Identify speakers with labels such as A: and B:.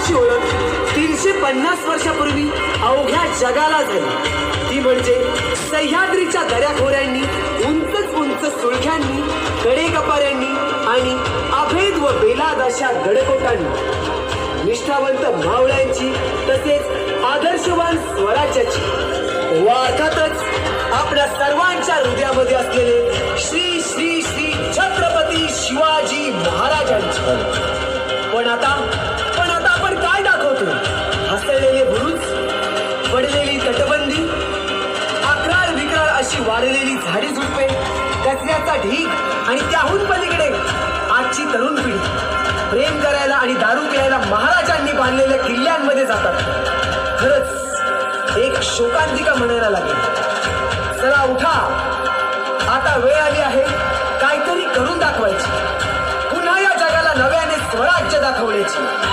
A: स्वराज्याची ओळख 350 वर्षापूर्वी अवघ्या जगाला झाली। ती म्हणजे सह्याद्रीच्या दऱ्याखोऱ्यांनी, उंच उंच सुळख्यांनी, कडेकपाऱ्यांनी आणि अभेद व बेलाद अशा गडकोटांनी, निष्ठावंत मावळ्यांची तसेच आदर्शवान स्वराज्याची व अर्थातच आपल्या सर्वांच्या हृदयामध्ये असलेले श्री श्री श्री छत्रपती शिवाजी महाराजांची। पण आता आपण काय दाखवतो? हसलेले बुरुज, पडलेली तटबंदी, अकराळ विक्राळ अशी वाढलेली झाडी झुडपे, कचऱ्याचा ढीग आणि त्याहून पलीकडे आजची तरुण पिढी प्रेम करायला आणि दारू प्यायला महाराजांनी बांधलेल्या किल्ल्यांमध्ये जातात। खरंच एक शोकांतिका म्हणायला लागेल। चला उठा, आता वेळ आली आहे काहीतरी करून दाखवायची, पुन्हा या जगाला नव्याने स्वराज्य दाखवण्याची।